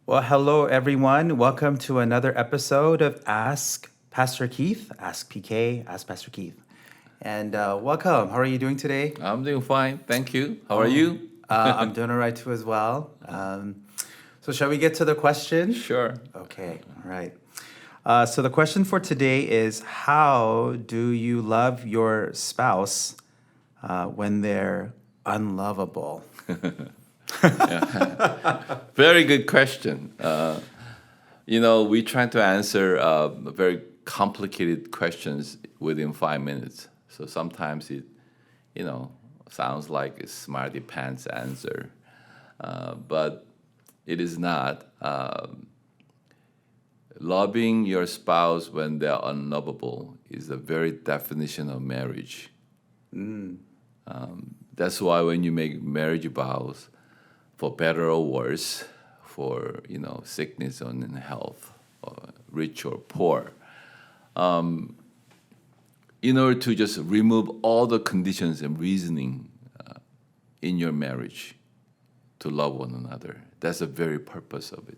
Well, hello, everyone. Welcome to another episode of Ask Pastor Keith, Ask PK, Ask Pastor Keith. And welcome. How are you doing today? I'm doing fine, thank you. How are Oh, you? I'm doing all right too as well. So, shall we get to the question? Sure. Okay, all right. So, the question for today is how do you love your spouse when they're unlovable? Very good question. We try to answer very complicated questions within 5 minutes. So sometimes it, you know, sounds like a smarty pants answer, but it is not. Loving your spouse when they're unlovable is the very definition of marriage. That's why when you make marriage vows, for better or worse, for sickness or in health, or rich or poor, in order to just remove all the conditions and reasoning in your marriage to love one another. That's the very purpose of it.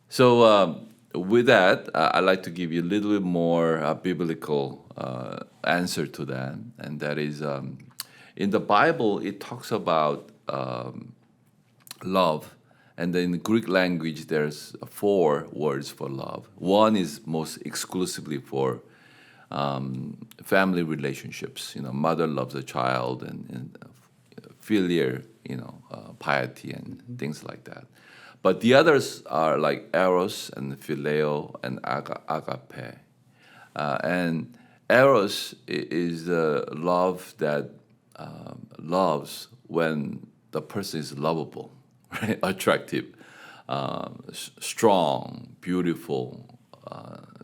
So with that, I'd like to give you a little bit more biblical answer to that, and that is in the Bible it talks about love, and then in the Greek language there's 4 words for love. One is most exclusively for family relationships. Mother loves a child, and filial, piety and things like that. But the others are like eros and phileo and agape. And eros is the love that loves when the person is lovable, right? Attractive, strong, beautiful,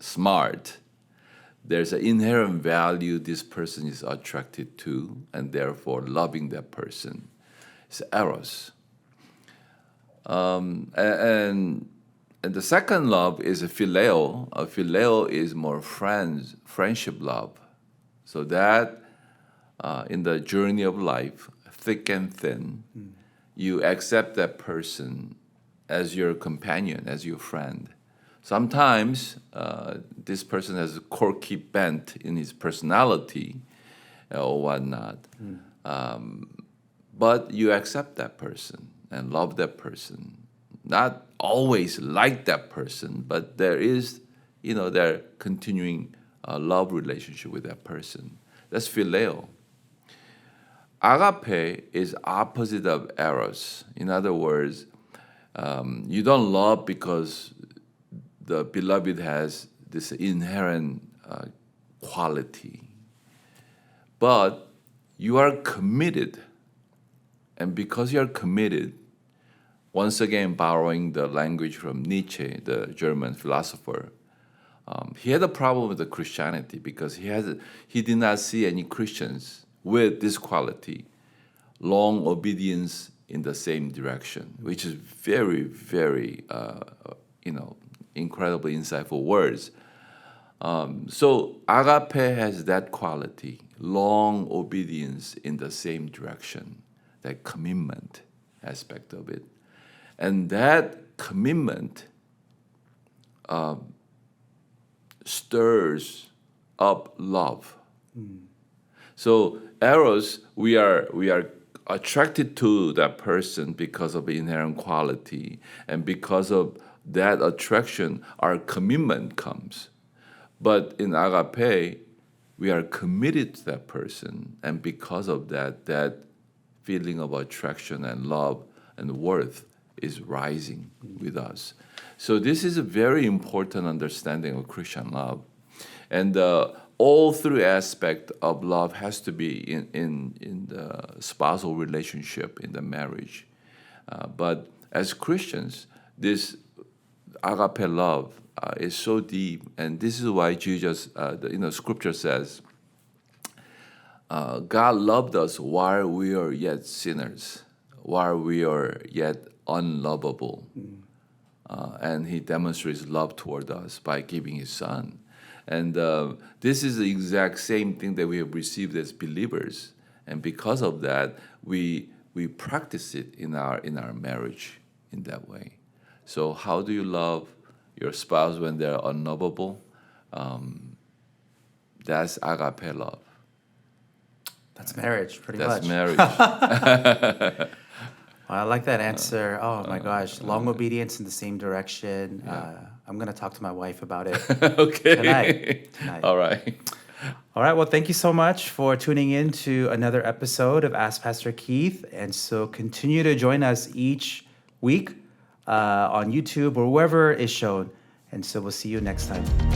smart. There's an inherent value this person is attracted to, and therefore loving that person. It's eros. And the second love is a phileo. A phileo is more friendship love. So that in the journey of life, thick and thin, you accept that person as your companion, as your friend. Sometimes this person has a quirky bent in his personality or whatnot, but you accept that person and love that person. Not always like that person, but there is, their continuing love relationship with that person. That's phileo. Agape is opposite of eros. In other words, you don't love because the beloved has this inherent quality, but you are committed. And because you are committed, once again borrowing the language from Nietzsche, the German philosopher, he had a problem with the Christianity because he did not see any Christians with this quality, long obedience in the same direction, which is very, very, incredibly insightful words. So agape has that quality, long obedience in the same direction, that commitment aspect of it. And that commitment stirs up love. So eros, we are attracted to that person because of the inherent quality, and because of that attraction, our commitment comes. But in agape, we are committed to that person, and because of that feeling of attraction and love and worth is rising with us. So this is a very important understanding of Christian love. And all three aspects of love has to be in the spousal relationship, in the marriage. But as Christians, this agape love is so deep, and this is why Jesus, Scripture says, God loved us while we are yet sinners, while we are yet unlovable. And he demonstrates love toward us by giving his son. And this is the exact same thing that we have received as believers. And because of that, we practice it in our marriage in that way. So how do you love your spouse when they're unlovable? That's agape love. That's marriage, pretty That's much. marriage. I like that answer. Oh my gosh, long obedience in the same direction. I'm gonna talk to my wife about it Okay. tonight. All right. All right. Well, thank you so much for tuning in to another episode of Ask Pastor Keith. And so continue to join us each week on YouTube or wherever is shown. And so we'll see you next time.